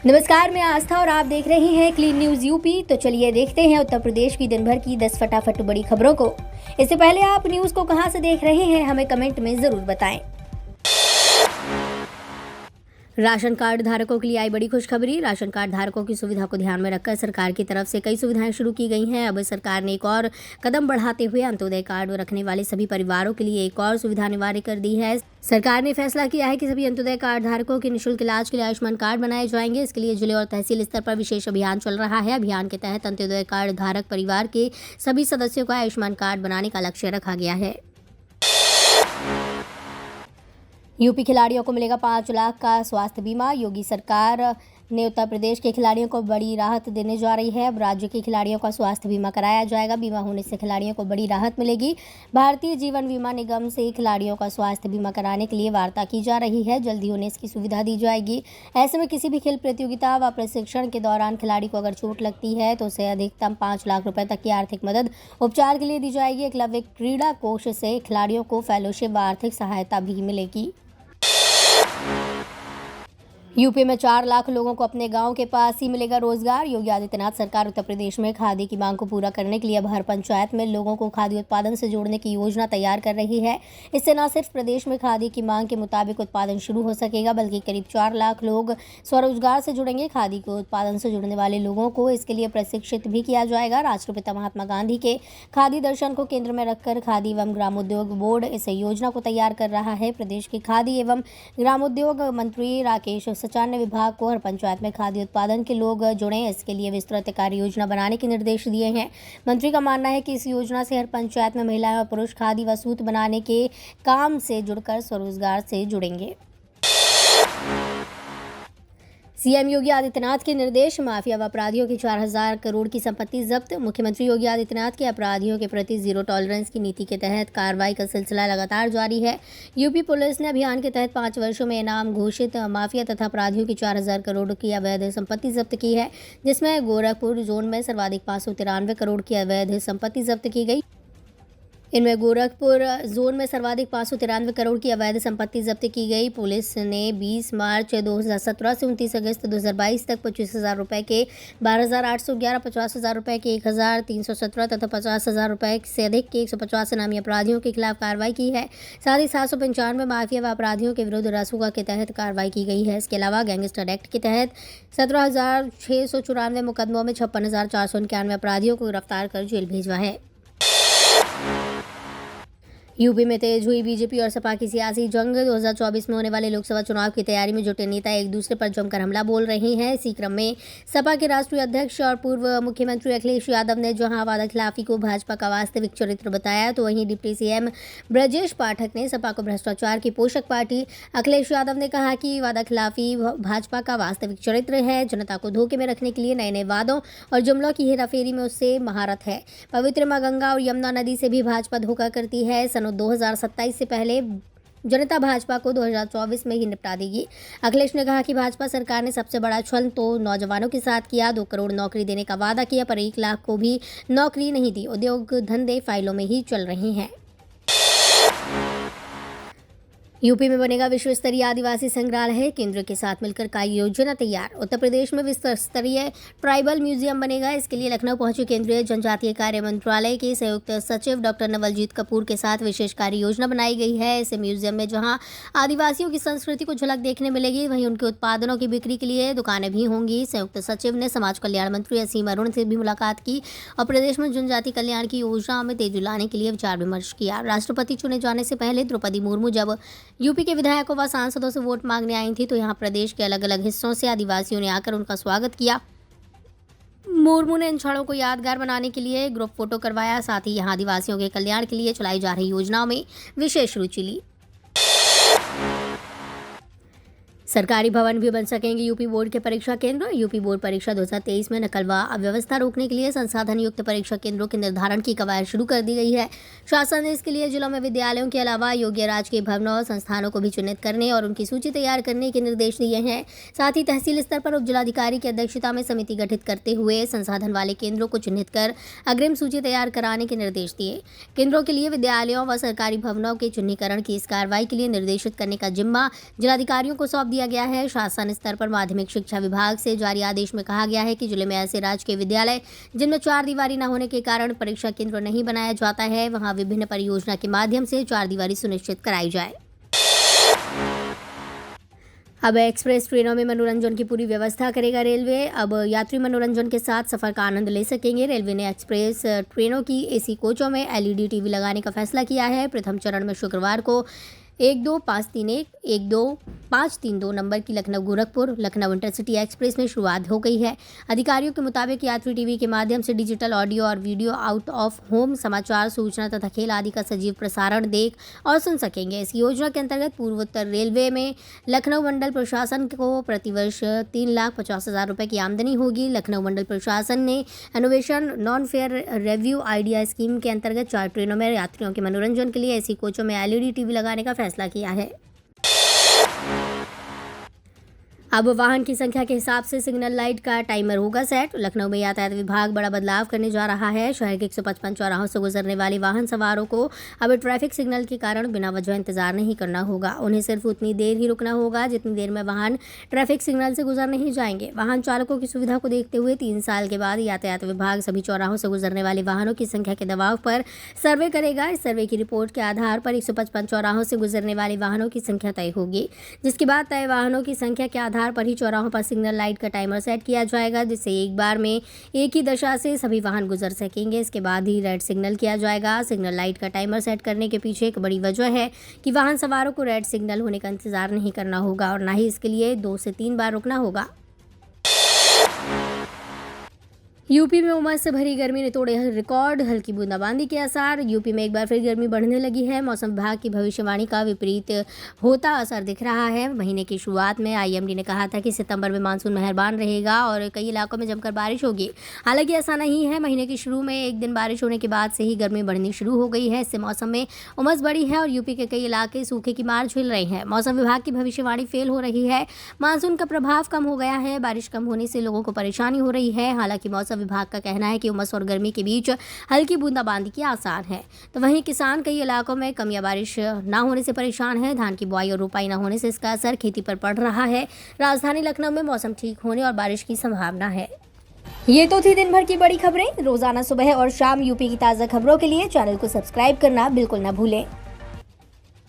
नमस्कार, मैं आस्था और आप देख रहे हैं क्लीन न्यूज यूपी। तो चलिए देखते हैं उत्तर प्रदेश की दिन भर की 10 फटाफट बड़ी खबरों को। इससे पहले आप न्यूज को कहां से देख रहे हैं हमें कमेंट में जरूर बताएं। राशन कार्ड धारकों के लिए आई बड़ी खुशखबरी। राशन कार्ड धारकों की सुविधा को ध्यान में रखकर सरकार की तरफ से कई सुविधाएं शुरू की गई हैं। अब सरकार ने एक और कदम बढ़ाते हुए अंत्योदय कार्ड रखने वाले सभी परिवारों के लिए एक और सुविधा अनिवार्य कर दी है। सरकार ने फैसला किया है कि सभी अंत्योदय कार्ड धारकों के निःशुल्क इलाज के लिए आयुष्मान कार्ड बनाए जाएंगे। इसके लिए जिले और तहसील स्तर पर विशेष अभियान चल रहा है। अभियान के तहत अंत्योदय कार्ड धारक परिवार के सभी सदस्यों का आयुष्मान कार्ड बनाने का लक्ष्य रखा गया है। यूपी खिलाड़ियों को मिलेगा 5 लाख का स्वास्थ्य बीमा। योगी सरकार ने उत्तर प्रदेश के खिलाड़ियों को बड़ी राहत देने जा रही है। अब राज्य के खिलाड़ियों का स्वास्थ्य बीमा कराया जाएगा। बीमा होने से खिलाड़ियों को बड़ी राहत मिलेगी। भारतीय जीवन बीमा निगम से खिलाड़ियों का स्वास्थ्य बीमा कराने के लिए वार्ता की जा रही है। जल्दी उन्हें इसकी सुविधा दी जाएगी। ऐसे में किसी भी खेल प्रतियोगिता व प्रशिक्षण के दौरान खिलाड़ी को अगर चोट लगती है तो उसे अधिकतम 5 लाख रुपए तक की आर्थिक मदद उपचार के लिए दी जाएगी। एकलव्य क्रीड़ा कोष से खिलाड़ियों को फेलोशिप व आर्थिक सहायता भी मिलेगी। यूपी में 4 लाख लोगों को अपने गांव के पास ही मिलेगा रोजगार। योगी आदित्यनाथ सरकार उत्तर प्रदेश में खादी की मांग को पूरा करने के लिए अब हर पंचायत में लोगों को खादी उत्पादन से जोड़ने की योजना तैयार कर रही है। इससे न सिर्फ प्रदेश में खादी की मांग के मुताबिक उत्पादन शुरू हो सकेगा, बल्कि करीब 4 लाख लोग स्वरोजगार से जुड़ेंगे। खादी के उत्पादन से जुड़ने वाले लोगों को इसके लिए प्रशिक्षित भी किया जाएगा। राष्ट्रपिता महात्मा गांधी के खादी दर्शन को केंद्र में रखकर खादी एवं ग्रामोद्योग बोर्ड इस योजना को तैयार कर रहा है। प्रदेश के खादी एवं ग्रामोद्योग मंत्री राकेश सचान ने विभाग को हर पंचायत में खादी उत्पादन के लोग जुड़ें, इसके लिए विस्तृत कार्य योजना बनाने के निर्देश दिए हैं। मंत्री का मानना है कि इस योजना से हर पंचायत में महिलाएं और पुरुष खादी व सूत बनाने के काम से जुड़कर स्वरोजगार से जुड़ेंगे। सीएम योगी आदित्यनाथ के निर्देश, माफिया व अपराधियों की 4000 करोड़ की संपत्ति जब्त। मुख्यमंत्री योगी आदित्यनाथ के अपराधियों के प्रति जीरो टॉलरेंस की नीति के तहत कार्रवाई का सिलसिला लगातार जारी है। यूपी पुलिस ने अभियान के तहत 5 वर्षों में इनाम घोषित माफिया तथा अपराधियों की 4000 करोड़ की अवैध संपत्ति जब्त की है, जिसमें गोरखपुर जोन में सर्वाधिक 593 करोड़ की अवैध संपत्ति जब्त की गई। इनमें गोरखपुर जोन में सर्वाधिक 593 करोड़ की अवैध संपत्ति जब्त की गई। पुलिस ने 20 मार्च 2017 से 29 अगस्त 2022 तक 25,000 रुपये के 12,811, 50,000 रुपये के 1,317 तथा 50,000 रुपये से अधिक के 150 इनामी अपराधियों के खिलाफ कार्रवाई की है। साथ ही 795 माफिया व अपराधियों के विरुद्ध रासुका के तहत कार्रवाई की गई है। इसके अलावा गैंगस्टर एक्ट के तहत 17,694 मुकदमों में 56,491 अपराधियों को गिरफ्तार कर जेल भेजा है। यूपी में तेज हुई बीजेपी और सपा की सियासी जंग। 2024 में होने वाले लोकसभा चुनाव की तैयारी में जुटे नेता एक दूसरे पर जमकर हमला बोल रहे हैं। इसी क्रम में सपा के राष्ट्रीय अध्यक्ष और पूर्व मुख्यमंत्री अखिलेश यादव ने जहां वादाखिलाफी को भाजपा का वास्तविक चरित्र बताया, तो वहीं डिप्टी सीएम ब्रजेश पाठक ने सपा को भ्रष्टाचार की पोषक पार्टी। अखिलेश यादव ने कहा कि वादाखिलाफी भाजपा का वास्तविक चरित्र है। जनता को धोखे में रखने के लिए नए नए वादों और जुमलों की हेराफेरी में उससे महारत है। पवित्र मां गंगा और यमुना नदी से भी भाजपा धोखा करती है। 2027 से पहले जनता भाजपा को 2024 में ही निपटा देगी। अखिलेश ने कहा कि भाजपा सरकार ने सबसे बड़ा छल तो नौजवानों के साथ किया। 2 करोड़ नौकरी देने का वादा किया, पर 1 लाख को भी नौकरी नहीं दी। उद्योग धंधे फाइलों में ही चल रहे हैं। यूपी में बनेगा विश्व स्तरीय आदिवासी संग्रहालय, केंद्र के साथ मिलकर कार्य योजना तैयार। उत्तर प्रदेश में विश्व स्तरीय ट्राइबल म्यूजियम बनेगा। इसके लिए लखनऊ पहुंचे केंद्रीय जनजातीय कार्य मंत्रालय के संयुक्त सचिव डॉक्टर नवलजीत कपूर के साथ विशेष कार्य योजना बनाई गई है। इस म्यूजियम में जहां आदिवासियों की संस्कृति को झलक देखने मिलेगी, वहीं उनके उत्पादनों की बिक्री के लिए दुकानें भी होंगी। संयुक्त सचिव ने समाज कल्याण मंत्री असीम अरुण से भी मुलाकात की और प्रदेश में जनजाति कल्याण की योजनाओं में तेजी लाने के लिए विचार विमर्श किया। राष्ट्रपति चुने जाने से पहले द्रौपदी मुर्मू जब यूपी के विधायकों व सांसदों से वोट मांगने आई थी, तो यहां प्रदेश के अलग अलग हिस्सों से आदिवासियों ने आकर उनका स्वागत किया। मुर्मू ने इन क्षणों को यादगार बनाने के लिए ग्रुप फोटो करवाया। साथ ही यहां आदिवासियों के कल्याण के लिए चलाई जा रही योजनाओं में विशेष रुचि ली। सरकारी भवन भी बन सकेंगे यूपी बोर्ड के परीक्षा केंद्र। यूपी बोर्ड परीक्षा 2023 में नकल व अव्यवस्था रोकने के लिए संसाधन युक्त परीक्षा केंद्रों के निर्धारण की कवायद शुरू कर दी गई है। शासन ने इसके लिए जिलों में विद्यालयों के अलावा योग्य राजकीय भवनों और संस्थानों को भी चिन्हित करने और उनकी सूची तैयार करने के निर्देश दिए हैं। साथ ही तहसील स्तर पर उप जिलाधिकारी की अध्यक्षता में समिति गठित करते हुए संसाधन वाले केंद्रों को चिन्हित कर अग्रिम सूची तैयार कराने के निर्देश दिए। केंद्रों के लिए विद्यालयों व सरकारी भवनों के चिन्हीकरण की इस कार्रवाई के लिए निर्देशित करने का जिम्मा जिलाधिकारियों को सौंप दिया किया गया है। शासन स्तर पर माध्यमिक शिक्षा विभाग से जारी आदेश में कहा गया है कि जिले में ऐसे राजकीय विद्यालय जिनमें चार दीवारी न होने के कारण परीक्षा केंद्र नहीं बनाया जाता है, वहां विभिन्न परियोजना के माध्यम से चार दीवारी सुनिश्चित कराई जाए। अब एक्सप्रेस ट्रेनों में मनोरंजन की पूरी व्यवस्था करेगा रेलवे। अब यात्री मनोरंजन के साथ सफर का आनंद ले सकेंगे। रेलवे ने एक्सप्रेस ट्रेनों की एसी कोचों में एलईडी टीवी लगाने का फैसला किया है। प्रथम चरण में शुक्रवार को 12531 12532 नंबर की लखनऊ गोरखपुर लखनऊ इंटरसिटी एक्सप्रेस में शुरुआत हो गई है। अधिकारियों के मुताबिक यात्री टीवी के माध्यम से डिजिटल ऑडियो और वीडियो आउट ऑफ होम समाचार, सूचना तथा खेल आदि का सजीव प्रसारण देख और सुन सकेंगे। इस योजना के अंतर्गत पूर्वोत्तर रेलवे में लखनऊ मंडल प्रशासन को प्रतिवर्ष 3,50,000 रुपये की आमदनी होगी। लखनऊ मंडल प्रशासन ने innovation non fair review idea scheme के अंतर्गत 4 ट्रेनों में यात्रियों के मनोरंजन के लिए एसी कोचों में एलईडी टीवी लगाने का फैसला किया है। अब वाहन की संख्या के हिसाब से सिग्नल लाइट का टाइमर होगा सेट। लखनऊ में यातायात विभाग बड़ा बदलाव करने जा रहा है। शहर के 155 चौराहों से गुजरने वाले वाहन सवारों को अब ट्रैफिक सिग्नल के कारण बिना वजह इंतजार नहीं करना होगा। उन्हें सिर्फ उतनी देर ही रुकना होगा जितनी देर में वाहन ट्रैफिक सिग्नल से गुजर नहीं जाएंगे। वाहन चालकों की सुविधा को देखते हुए 3 साल के बाद यातायात विभाग सभी चौराहों से गुजरने वाले वाहनों की संख्या के दबाव पर सर्वे करेगा। इस सर्वे की रिपोर्ट के आधार पर 155 चौराहों से गुजरने वाले वाहनों की संख्या तय होगी, जिसके बाद तय वाहनों की संख्या के आधार पर ही चौराहों पर सिग्नल लाइट का टाइमर सेट किया जाएगा, जिससे एक बार में एक ही दशा से सभी वाहन गुजर सकेंगे। इसके बाद ही रेड सिग्नल किया जाएगा। सिग्नल लाइट का टाइमर सेट करने के पीछे एक बड़ी वजह है कि वाहन सवारों को रेड सिग्नल होने का इंतजार नहीं करना होगा और न ही इसके लिए 2 से 3 बार रुकना होगा। यूपी में उमस से भरी गर्मी ने तोड़े रिकॉर्ड, हल्की बूंदाबांदी के आसार। यूपी में एक बार फिर गर्मी बढ़ने लगी है। मौसम विभाग की भविष्यवाणी का विपरीत होता असर दिख रहा है। महीने की शुरुआत में आईएमडी ने कहा था कि सितंबर में मानसून मेहरबान रहेगा और कई इलाकों में जमकर बारिश होगी। हालांकि ऐसा नहीं है। महीने की शुरू में एक दिन बारिश होने के बाद से ही गर्मी बढ़नी शुरू हो गई है। इससे मौसम में उमस बढ़ी है और यूपी के कई इलाके सूखे की मार झेल रहे हैं। मौसम विभाग की भविष्यवाणी फेल हो रही है। मानसून का प्रभाव कम हो गया है। बारिश कम होने से लोगों को परेशानी हो रही है। हालांकि मौसम विभाग का कहना है कि उमस और गर्मी के बीच हल्की बूंदाबांदी के आसार हैं। तो वहीं किसान कई इलाकों में कम या बारिश न होने से परेशान है। धान की बुआई और रोपाई न होने से इसका असर खेती पर पड़ रहा है। राजधानी लखनऊ में मौसम ठीक होने और बारिश की संभावना है। ये तो थी दिन भर की बड़ी खबरें। रोजाना सुबह और शाम यूपी की ताज़ा खबरों के लिए चैनल को सब्सक्राइब करना बिल्कुल न भूलें।